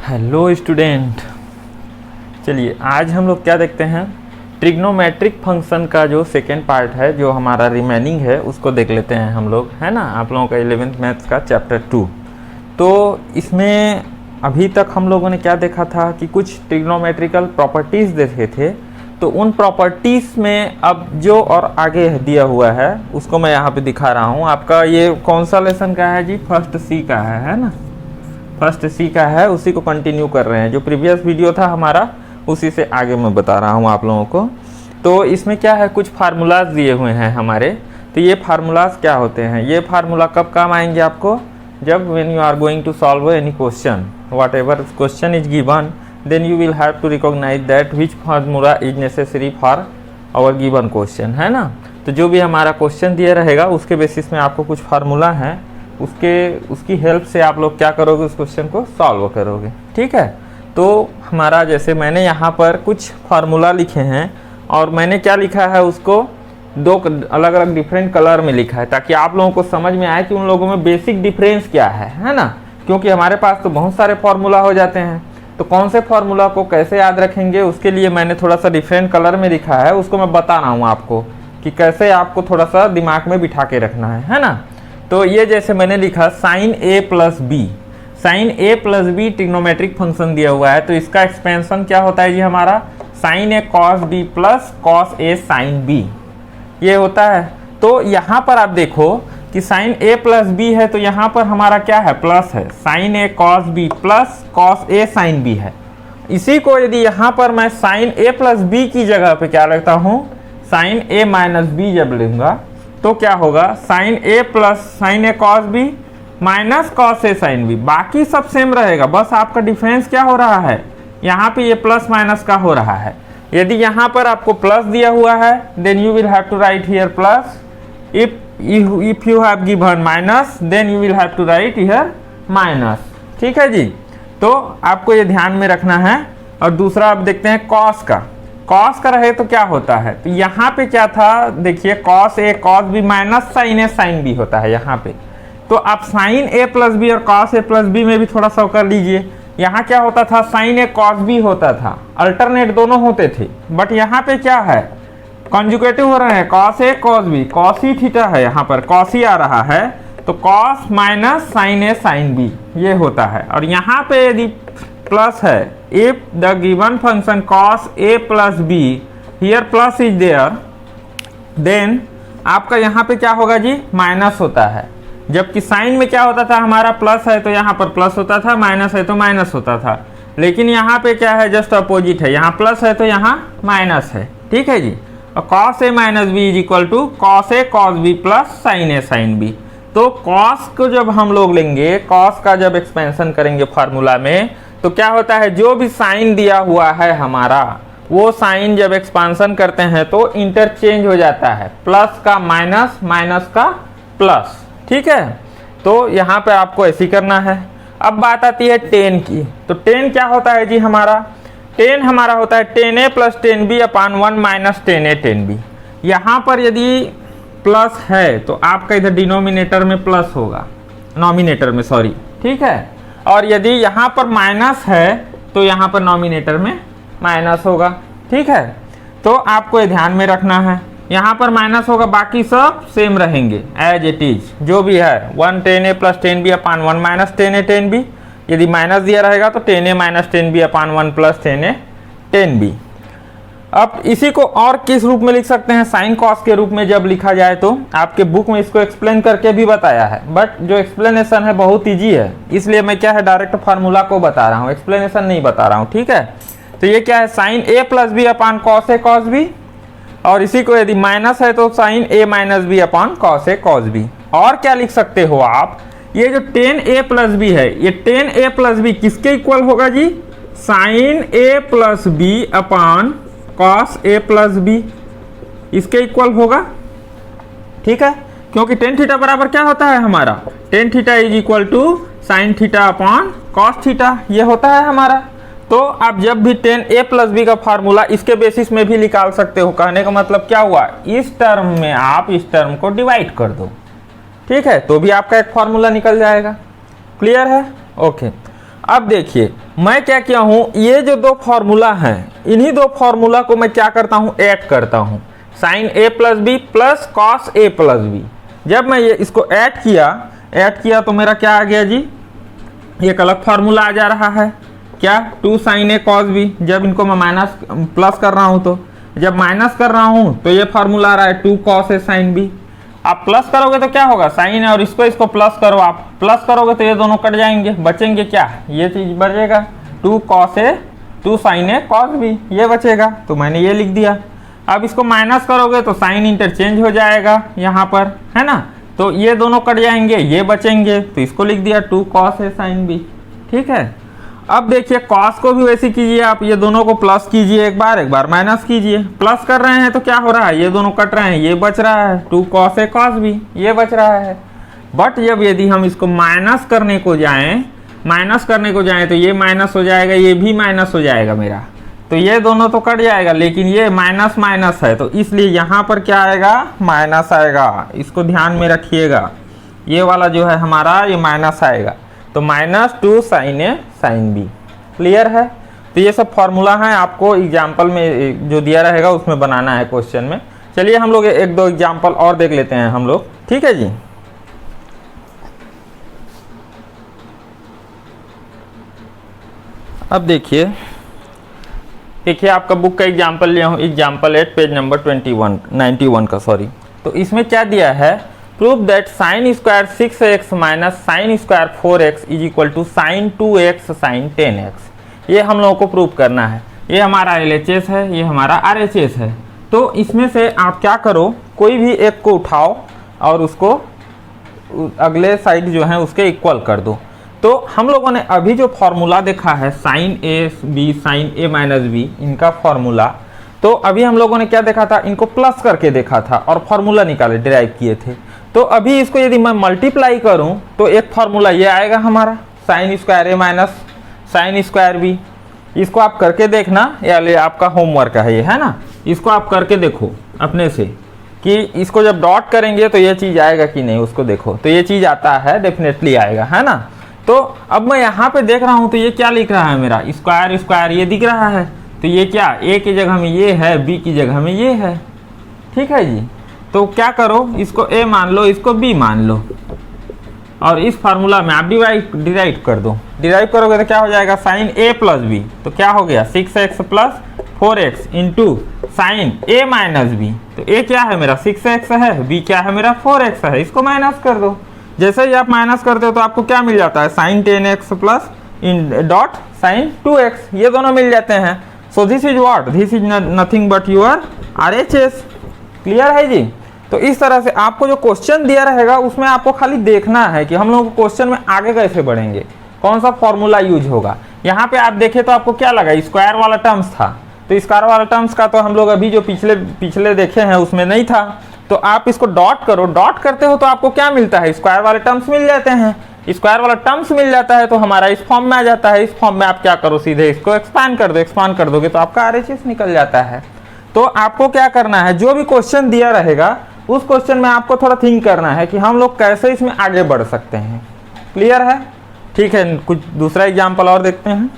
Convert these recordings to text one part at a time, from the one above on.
Hello student, चलिए आज हम लोग क्या देखते हैं, ट्रिग्नोमेट्रिक फंक्शन का जो सेकेंड पार्ट है, जो हमारा रिमेनिंग है, उसको देख लेते हैं हम लोग, है ना। आप लोगों का 11th मैथ्स का चैप्टर 2। तो इसमें अभी तक हम लोगों ने क्या देखा था कि कुछ ट्रिग्नोमेट्रिकल प्रॉपर्टीज़ देखे थे। तो उन प्रॉपर्टीज़ में अब जो और आगे दिया हुआ है उसको मैं यहाँ पे दिखा रहा हूँ। आपका ये कौन सा लेसन का है जी? फर्स्ट सी का है ना। फर्स्ट सी का है, उसी को कंटिन्यू कर रहे हैं। जो प्रीवियस वीडियो था हमारा उसी से आगे मैं बता रहा हूँ आप लोगों को। तो इसमें क्या है, कुछ फार्मूलाज दिए हुए हैं हमारे। तो ये फार्मूलाज क्या होते हैं, ये फार्मूला कब काम आएंगे आपको? जब when you are going to solve any question, whatever question is given, then you will have to recognise that which formula is necessary for our given question, है ना। तो जो भी हमारा क्वेश्चन दिया रहेगा उसके बेसिस में आपको कुछ फार्मूला है, उसकी हेल्प से आप लोग क्या करोगे, उस क्वेश्चन को सॉल्व करोगे। ठीक है। तो हमारा जैसे मैंने यहाँ पर कुछ फार्मूला लिखे हैं और मैंने क्या लिखा है, उसको दो अलग अलग डिफरेंट कलर में लिखा है, ताकि आप लोगों को समझ में आए कि उन लोगों में बेसिक डिफरेंस क्या है ना। क्योंकि हमारे पास तो बहुत सारे फार्मूला हो जाते हैं, तो कौन से फार्मूला को कैसे याद रखेंगे उसके लिए मैंने थोड़ा सा डिफरेंट कलर में लिखा है। उसको मैं बता रहा हूँ आपको कि कैसे आपको थोड़ा सा दिमाग में बिठा के रखना है ना। तो ये जैसे मैंने लिखा साइन ए प्लस बी, साइन ए प्लस बी ट्रिग्नोमेट्रिक फंक्शन दिया हुआ है। तो इसका एक्सपेंशन क्या होता है जी हमारा? Sine A cos B plus cos A sine B, ये होता है। तो यहाँ पर आप देखो कि साइन ए प्लस बी है, तो यहाँ पर हमारा क्या है, प्लस है। Sine A cos B plus cos A sine B है। इसी को यदि यहाँ पर मैं साइन ए प्लस बी की जगह पे क्या रखता हूँ, साइन ए माइनस बी जब लूँगा तो क्या होगा, sign A plus sign A cos B minus cos A sine B. बाकी सब सेम रहेगा, बस आपका डिफरेंस क्या हो रहा है, यहाँ पे ये प्लस माइनस का हो रहा है। यदि यहाँ पर आपको प्लस दिया हुआ है, then you will have to write here plus. If you have given minus, then you will have to write here minus. ठीक है जी। तो आपको ये ध्यान में रखना है। और दूसरा आप देखते हैं कॉस का। कॉस का रहे तो क्या होता है, तो यहाँ पे क्या था, देखिए cos A cos B minus sine A sine B होता है यहाँ पे। तो आप साइन ए प्लस बी और कॉस ए प्लस बी में भी थोड़ा सा कर लीजिए। यहाँ क्या होता था, साइन ए कॉस बी होता था, अल्टरनेट दोनों होते थे। बट यहाँ पे क्या है, कॉन्जुगेटिव हो रहे हैं, cos A cos B, cos ही थीटा है, यहाँ पर कॉस ही आ रहा है। तो cos minus sine A sine B ये होता है। और यहाँ पे यदि प्लस है, if the given function cos a plus B, here plus is there, then आपका यहाँ पे क्या होगा जी, माइनस होता है। जबकि साइन में क्या होता था, हमारा प्लस है तो यहाँ पर प्लस होता था, माइनस है तो माइनस होता था। लेकिन यहाँ पे क्या है, जस्ट अपोजिट है, यहाँ प्लस है तो यहाँ माइनस है। ठीक है जी। और cos a minus B is equal to cos a cos b plus sine a sine b। तो cos को जब हम लोग लेंगे, cos का जब एक्सपेंशन करेंगे फार्मूला में, तो क्या होता है, जो भी साइन दिया हुआ है हमारा, वो साइन जब एक्सपांसन करते हैं तो इंटरचेंज हो जाता है, प्लस का माइनस, माइनस का प्लस। ठीक है। तो यहाँ पे आपको ऐसे करना है। अब बात आती है टेन की। तो टेन क्या होता है जी हमारा, टेन हमारा होता है ten A plus ten B upon 1 minus ten A ten B. यहाँ पर यदि प्लस है तो आपका इधर डिनोमिनेटर में प्लस होगा, नॉमिनेटर में सॉरी। ठीक है। और यदि यहाँ पर माइनस है तो यहाँ पर नॉमिनेटर में माइनस होगा। ठीक है। तो आपको ये ध्यान में रखना है, यहाँ पर माइनस होगा, बाकी सब सेम रहेंगे एज इट इज, जो भी है 1 ten A plus ten B upon 1 minus ten A ten B. यदि माइनस दिया रहेगा तो टेन ए माइनस टेन बी अपान 1 प्लस टेन ए टेन बी। अब इसी को और किस रूप में लिख सकते हैं, साइन कॉस के रूप में जब लिखा जाए तो आपके बुक में इसको एक्सप्लेन करके भी बताया है, बट जो एक्सप्लेनेशन है बहुत इजी है, इसलिए मैं क्या है डायरेक्ट फार्मूला को बता रहा हूँ, एक्सप्लेनेशन नहीं बता रहा हूँ। ठीक है। तो ये क्या है, sine A plus B upon cos A cos B. और इसी को यदि माइनस है तो sign A minus B upon cos A cos B. और क्या लिख सकते हो आप, ये जो टेन ए प्लस बी है, ये टेन ए प्लस बी किसके इक्वल होगा जी, sign A plus B upon cos A plus B, इसके इक्वल होगा। ठीक है। क्योंकि टेन थीटा बराबर क्या होता है हमारा, tan theta is equal to sine theta upon cos theta, ये होता है हमारा। तो आप जब भी टेन ए प्लस बी का फार्मूला इसके बेसिस में भी निकाल सकते हो। कहने का मतलब क्या हुआ, इस टर्म में आप इस टर्म को डिवाइड कर दो। ठीक है। तो भी आपका एक फार्मूला निकल जाएगा। क्लियर है? ओके। अब देखिए मैं क्या किया हूँ, ये जो दो फॉर्मूला हैं इन्हीं दो फॉर्मूला को मैं क्या करता हूँ, ऐड करता हूँ, sign A plus B plus cos A plus B. जब मैं ये इसको ऐड किया तो मेरा क्या आ गया जी, एक अलग फार्मूला आ जा रहा है, क्या, 2 साइन ए कॉस बी। जब इनको मैं माइनस प्लस कर रहा हूँ तो जब माइनस कर रहा हूँ तो ये फार्मूला आ रहा है 2 कॉस ए साइन बी। आप प्लस करोगे तो क्या होगा, साइन है और इसको प्लस करो, आप प्लस करोगे तो ये दोनों कट जाएंगे, बचेंगे क्या, ये चीज बचेगा 2 कॉस ए 2 साइन ए कॉस बी, ये बचेगा। तो मैंने ये लिख दिया। अब इसको माइनस करोगे तो साइन इंटरचेंज हो जाएगा यहाँ पर, है ना, तो ये दोनों कट जाएंगे, ये बचेंगे, तो इसको लिख दिया 2 कॉस ए साइन बी। ठीक है। अब देखिए कॉस को भी वैसे कीजिए आप, ये दोनों को प्लस कीजिए एक बार माइनस कीजिए। प्लस कर रहे हैं तो क्या हो रहा है, ये दोनों कट रहे हैं, ये बच रहा है 2 कॉस ए कॉस बी, ये बच रहा है। बट जब यदि हम इसको माइनस करने को जाएं तो ये माइनस हो जाएगा, ये भी माइनस हो जाएगा मेरा, तो ये दोनों तो कट जाएगा, लेकिन ये माइनस माइनस है तो इसलिए यहाँ पर क्या आएगा, माइनस आएगा। इसको ध्यान में रखिएगा, ये वाला जो है हमारा ये माइनस आएगा, तो -2 sine A sine B. Clear है। तो ये सब फॉर्मूला है, आपको एग्जाम्पल में जो दिया रहेगा उसमें बनाना है क्वेश्चन में। चलिए हम लोग एक दो एग्जाम्पल और देख लेते हैं हम लोग, ठीक है जी। अब देखिए आपका बुक का एग्जाम्पल लिया हूँ, एग्जाम्पल 8 पेज नंबर 91 का, सॉरी। तो इसमें क्या दिया है, prove that sine square 6x minus sine square 4x is equal to sine 2x sine 10x। ये हम लोगों को प्रूव करना है। ये हमारा LHS है, ये हमारा RHS है। तो इसमें से आप क्या करो, कोई भी एक को उठाओ और उसको अगले साइड जो है उसके इक्वल कर दो। तो हम लोगों ने अभी जो फॉर्मूला देखा है sine A B sine A minus B, इनका फॉर्मूला, तो अभी हम लोगों ने क्या देखा था, इनको प्लस करके देखा था और फॉर्मूला निकाले, डिराइव किए थे। तो अभी इसको यदि मैं मल्टीप्लाई करूं तो एक फॉर्मूला ये आएगा हमारा, साइन स्क्वायर ए माइनस साइन स्क्वायर बी। इसको आप करके देखना, ये आपका होमवर्क है ये, है ना। इसको आप करके देखो अपने से कि इसको जब डॉट करेंगे तो ये चीज़ आएगा कि नहीं, उसको देखो। तो ये चीज़ आता है, डेफिनेटली आएगा, है ना। तो अब मैं यहाँ पे देख रहा हूँ तो ये क्या लिख रहा है मेरा, स्क्वायर स्क्वायर ये दिख रहा है। तो ये क्या, ए की जगह में ये है, बी की जगह में ये है, ठीक है जी। तो क्या करो, इसको ए मान लो, इसको बी मान लो और इस फार्मूला में आप डिराइव कर दो। डिराइव करोगे तो क्या हो जाएगा, साइन ए प्लस बी, तो क्या हो गया 6x plus 4x into sine A minus B. तो ए क्या है मेरा 6x है, बी क्या है मेरा 4x है, इसको माइनस कर दो। जैसे ही आप माइनस करते हो तो आपको क्या मिल जाता है, sine 10x plus in dot sine 2x, ये दोनों मिल जाते हैं। So this is what, this is nothing but your RHS। Clear है जी। तो इस तरह से आपको जो क्वेश्चन दिया रहेगा उसमें आपको खाली देखना है कि हम लोग क्वेश्चन में आगे कैसे बढ़ेंगे, कौन सा फॉर्मूला यूज होगा। यहाँ पे आप देखें तो आपको क्या लगा, स्क्वायर वाला टर्म्स था, तो स्क्वायर वाला टर्म्स का तो हम लोग अभी जो पिछले देखे हैं उसमें नहीं था। तो आप इसको डॉट करो, डॉट करते हो तो आपको क्या मिलता है, स्क्वायर वाले टर्म्स मिल जाते हैं। स्क्वायर वाला टर्म्स मिल जाता है तो हमारा इस फॉर्म में आ जाता है। इस फॉर्म में आप क्या करो, सीधे इसको एक्सपांड कर दो, एक्सपांड कर दोगे तो आपका RHS निकल जाता है। तो आपको क्या करना है, जो भी क्वेश्चन दिया रहेगा उस क्वेश्चन में आपको थोड़ा थिंक करना है कि हम लोग कैसे इसमें आगे बढ़ सकते हैं। क्लियर है, ठीक है। कुछ दूसरा एग्जाम्पल और देखते हैं।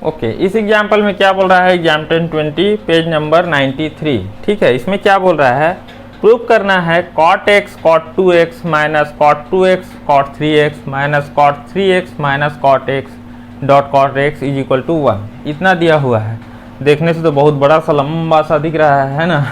ओके, इस एग्जाम्पल में क्या बोल रहा है, एग्जाम्पल 20 पेज नंबर 93, ठीक है। इसमें क्या बोल रहा है, प्रूव करना है cot x cot 2x minus cot 2x cot 3x minus cot 3x minus cot x dot cot x is equal to 1। इतना दिया हुआ है, देखने से तो बहुत बड़ा सा लंबा सा दिख रहा है ना।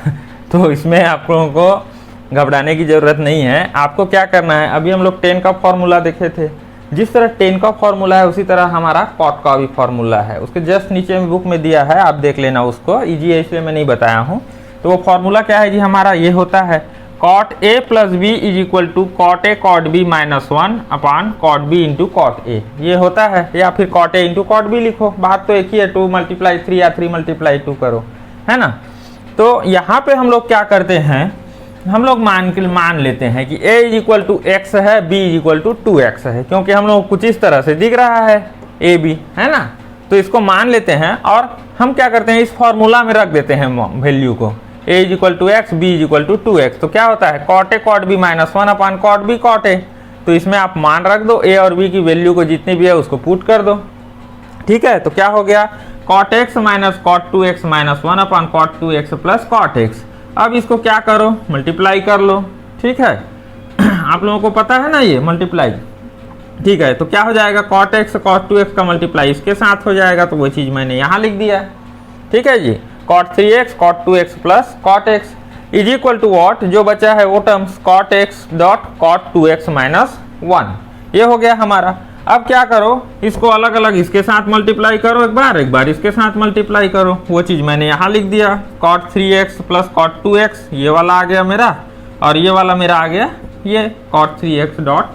तो इसमें आप लोगों को घबराने की ज़रूरत नहीं है। आपको क्या करना है, अभी हम लोग 10 का फॉर्मूला देखे थे, जिस तरह 10 का फॉर्मूला है उसी तरह हमारा cot का भी फॉर्मूला है। उसके जस्ट नीचे में बुक में दिया है, आप देख लेना उसको, ईजी है इसलिए मैं नहीं बताया हूँ। तो वो फॉर्मूला क्या है जी हमारा, ये होता है cot a plus B is equal to cot a cot b minus 1 upon cot b into cot a, ये होता है। या फिर cot a into cot b लिखो, बात तो एक ही है, 2 मल्टीप्लाई 3 या 3 मल्टीप्लाई 2 करो, है ना। तो यहाँ पे हम लोग क्या करते हैं, हम लोग मान लेते हैं कि a is equal to x है, b is equal to 2x है, क्योंकि हम लोग कुछ इस तरह से दिख रहा है a b, है ना। तो इसको मान लेते हैं और हम क्या करते हैं, इस फॉर्मूला में रख देते हैं वैल्यू को, a is equal to X, B is equal to 2x। तो क्या होता है, cot A cot B minus 1 upon cot B cot A. तो इसमें आप मान रख दो, a और b की वैल्यू को जितनी भी है उसको पुट कर दो। ठीक है, तो क्या हो गया, cot X minus cot 2x minus 1 upon cot 2x plus cot X. अब इसको क्या करो, मल्टीप्लाई कर लो। ठीक है, आप लोगों को पता है ना ये मल्टीप्लाई। ठीक है, तो क्या हो जाएगा, कॉट एक्स कॉट 2x का मल्टीप्लाई इसके साथ हो जाएगा, तो वो चीज़ मैंने यहाँ लिख दिया है। ठीक है जी, cot 3x cot 2x plus cot x is equal to what, जो बचा है वो terms cot x dot cot 2x minus 1। ये हो गया हमारा। अब क्या करो, इसको अलग अलग इसके साथ मल्टीप्लाई करो, एक बार इसके साथ मल्टीप्लाई करो। वो चीज़ मैंने यहाँ लिख दिया, cot 3x plus cot 2x, ये वाला आ गया मेरा, और ये वाला मेरा आ गया ये cot 3x dot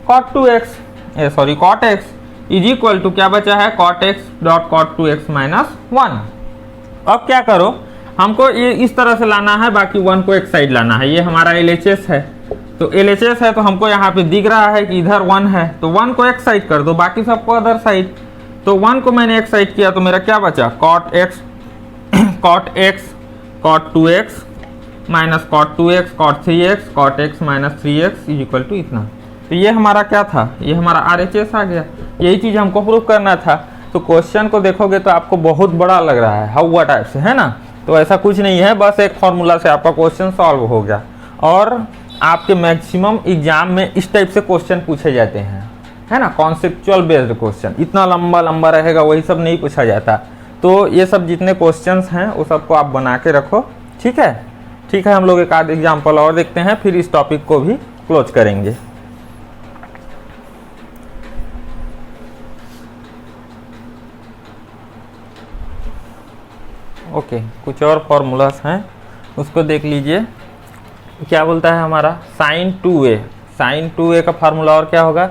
cot 2x sorry cot x is equal to क्या बचा है, cot x dot cot 2x minus 1। अब क्या करो, हमको ये इस तरह से लाना है, बाकी 1 को एक साइड लाना है। ये हमारा LHS है, तो LHS है तो हमको यहाँ पे दिख रहा है कि इधर 1 है, तो 1 को एक साइड कर दो, बाकी सबको अदर साइड। तो 1 को मैंने एक साइड किया तो मेरा क्या बचा, cot X cot 2x minus cot 2x cot 3x cot x minus 3x is equal to इतना। तो ये हमारा क्या था, ये हमारा RHS आ गया। यही चीज़ हमको प्रूव करना था। तो क्वेश्चन को देखोगे तो आपको बहुत बड़ा लग रहा है, हवा टाइप से, है ना। तो ऐसा कुछ नहीं है, बस एक फॉर्मूला से आपका क्वेश्चन सॉल्व हो गया। और आपके मैक्सिमम एग्जाम में इस टाइप से क्वेश्चन पूछे जाते हैं, है ना, कॉन्सेप्चुअल बेस्ड क्वेश्चन। इतना लंबा लंबा रहेगा वही सब नहीं पूछा जाता। तो ये सब जितने क्वेश्चंस हैं वो सबको आप बना के रखो। ठीक है, ठीक है, हम लोग एक आध एग्जाम्पल और देखते हैं, फिर इस टॉपिक को भी क्लोज करेंगे। ओके, कुछ और फॉर्मूलास हैं, उसको देख लीजिए। क्या बोलता है हमारा, साइन 2a का फार्मूला और क्या होगा,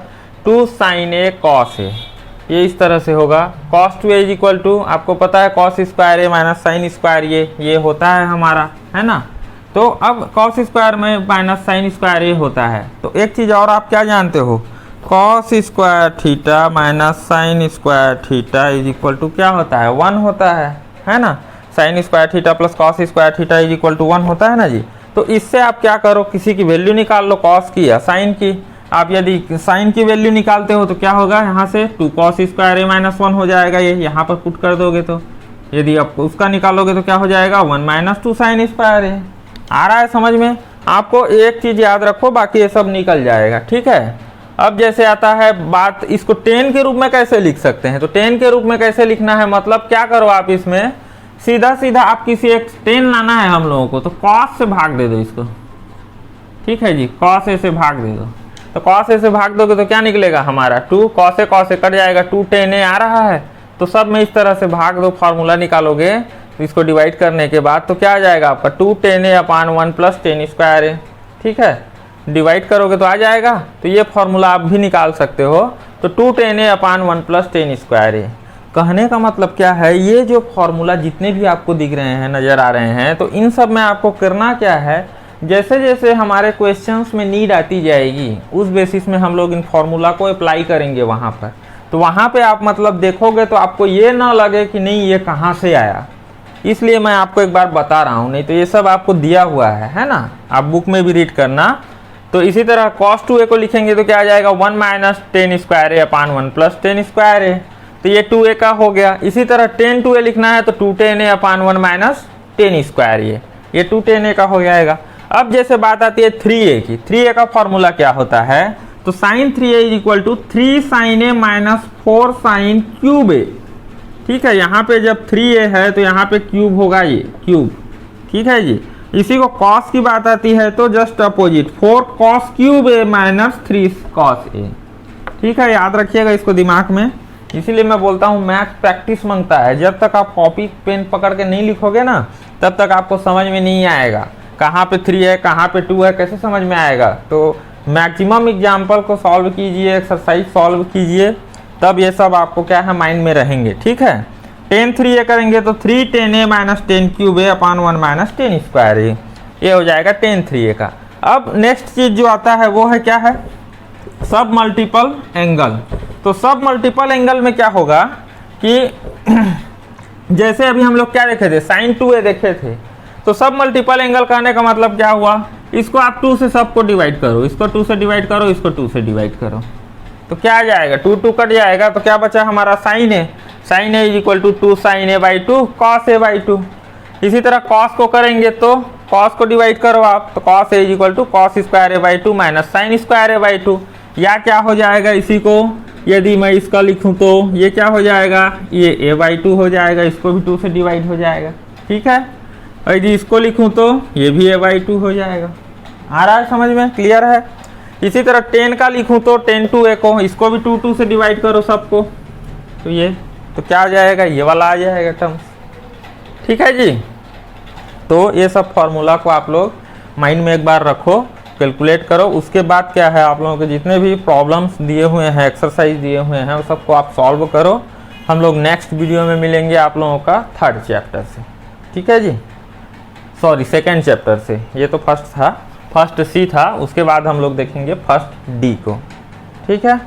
2 sin a cos a। ये इस तरह से होगा, cos 2a is equal to, आपको पता है cos square a minus sine square ये होता है हमारा, है ना। तो अब cos स्क्वायर में माइनस साइन स्क्वायर a होता है। तो एक चीज़ और आप क्या जानते हो, cos square theta minus sine square theta is equal to क्या होता है, 1 होता है ना। Sine square theta plus cos square theta is equal to 1 होता है ना जी। तो इससे आप क्या करो, किसी की वैल्यू निकाल लो, कॉस की या साइन की। आप यदि साइन की वैल्यू निकालते हो तो क्या होगा, यहाँ से 2 cos स्क्वायर a माइनस 1 हो जाएगा, ये यहाँ पर पुट कर दोगे। तो यदि आप उसका निकालोगे तो क्या हो जाएगा, 1 माइनस 2 sin स्क्वायर a। आ रहा है समझ में। आपको एक चीज़ याद रखो, बाकी ये सब निकल जाएगा। ठीक है, अब जैसे आता है बात, इसको 10 के रूप में कैसे लिख सकते हैं। तो 10 के रूप में कैसे लिखना है, मतलब क्या करो आप इसमें सीधा सीधा आप किसी एक 10 लाना है हम लोगों को, तो cos से भाग दे दो इसको। ठीक है जी, cos a से भाग दे दो। तो cos a से भाग दोगे तो क्या निकलेगा हमारा, 2 cos a कट जाएगा, 2 tan a आ रहा है। तो सब में इस तरह से भाग दो, फार्मूला निकालोगे तो इसको डिवाइड करने के बाद तो क्या आ जाएगा आपका, 2 tan a upon 1 plus tan square a। ठीक है, डिवाइड करोगे तो आ जाएगा। तो ये फार्मूला आप भी निकाल सकते हो। तो 2 tan a upon 1 plus tan square a। कहने का मतलब क्या है, ये जो फॉर्मूला जितने भी आपको दिख रहे हैं, नज़र आ रहे हैं, तो इन सब में आपको करना क्या है, जैसे जैसे हमारे क्वेश्चंस में नीड आती जाएगी उस बेसिस में हम लोग इन फॉर्मूला को अप्लाई करेंगे वहाँ पर। तो वहाँ पे आप मतलब देखोगे तो आपको ये ना लगे कि नहीं ये कहाँ से आया, इसलिए मैं आपको एक बार बता रहा हूँ, नहीं तो ये सब आपको दिया हुआ है ना, आप बुक में भी रीड करना। तो इसी तरह cos 2a को लिखेंगे तो क्या आ जाएगा, 1 minus tan square a upon 1 plus tan square a। तो ये 2a का हो गया। इसी तरह tan 2a लिखना है तो 2 tan a upon 1 minus tan square ये 2 tan a का हो जाएगा। अब जैसे बात आती है 3a की, 3a का फॉर्मूला क्या होता है, तो sine 3a is equal to 3 sin a माइनस 4 sin क्यूब a। ठीक है, यहाँ पे जब 3a है तो यहाँ पे क्यूब होगा, ये क्यूब। ठीक है जी, इसी को cos की बात आती है तो just opposite, 4 cos cube a minus 3 cos a। ठीक है, याद रखिएगा इसको दिमाग में। इसीलिए मैं बोलता हूँ मैथ प्रैक्टिस मांगता है। जब तक आप कॉपी पेन पकड़ के नहीं लिखोगे ना, तब तक आपको समझ में नहीं आएगा कहाँ पे 3 है कहाँ पे 2 है, कैसे समझ में आएगा। तो मैक्सिमम एग्जाम्पल को सॉल्व कीजिए, एक्सरसाइज सॉल्व कीजिए, तब ये सब आपको क्या है माइंड में रहेंगे। ठीक है, tan 3a करेंगे तो 3 tan a minus tan cube a upon 1 minus tan square a, ये हो जाएगा tan 3a का। अब नेक्स्ट चीज़ जो आता है वो है क्या है, सब मल्टीपल एंगल। तो सब मल्टीपल एंगल में क्या होगा कि जैसे अभी हम लोग क्या देखे थे, साइन 2a देखे थे, तो सब मल्टीपल एंगल कहने का मतलब क्या हुआ, इसको आप 2 से सबको डिवाइड करो, इसको 2 से डिवाइड करो, इसको 2 से डिवाइड करो, तो क्या आ जाएगा, 2 2 कट जाएगा, तो क्या बचा हमारा sine A, sine A is equal to 2 sine A by 2 cos A by 2। इसी तरह कॉस को करेंगे तो कॉस को डिवाइड करो आप, तो cos A is equal to cos square A by 2 minus sine square A by 2। या क्या हो जाएगा, इसी को यदि मैं इसका लिखूं तो ये क्या हो जाएगा, ये ए बाई 2 हो जाएगा, इसको भी 2 से डिवाइड हो जाएगा, ठीक है। और यदि इसको लिखूं तो ये भी ए बाई 2 हो जाएगा। आ रहा है समझ में, क्लियर है। इसी तरह 10 का लिखूं तो 10 2a को, इसको भी 2 2 से डिवाइड करो सबको, तो ये तो क्या आ जाएगा, ये वाला आ जाएगा टर्म्स, ठीक है जी। तो ये सब फॉर्मूला को आप लोग माइंड में एक बार रखो, कैलकुलेट करो। उसके बाद क्या है, आप लोगों के जितने भी प्रॉब्लम्स दिए हुए हैं, एक्सरसाइज दिए हुए हैं, वो सबको आप सॉल्व करो। हम लोग नेक्स्ट वीडियो में मिलेंगे आप लोगों का 3rd चैप्टर से, ठीक है जी, सॉरी 2nd चैप्टर से। ये तो फर्स्ट था, फर्स्ट सी था, उसके बाद हम लोग देखेंगे फर्स्ट डी को, ठीक है।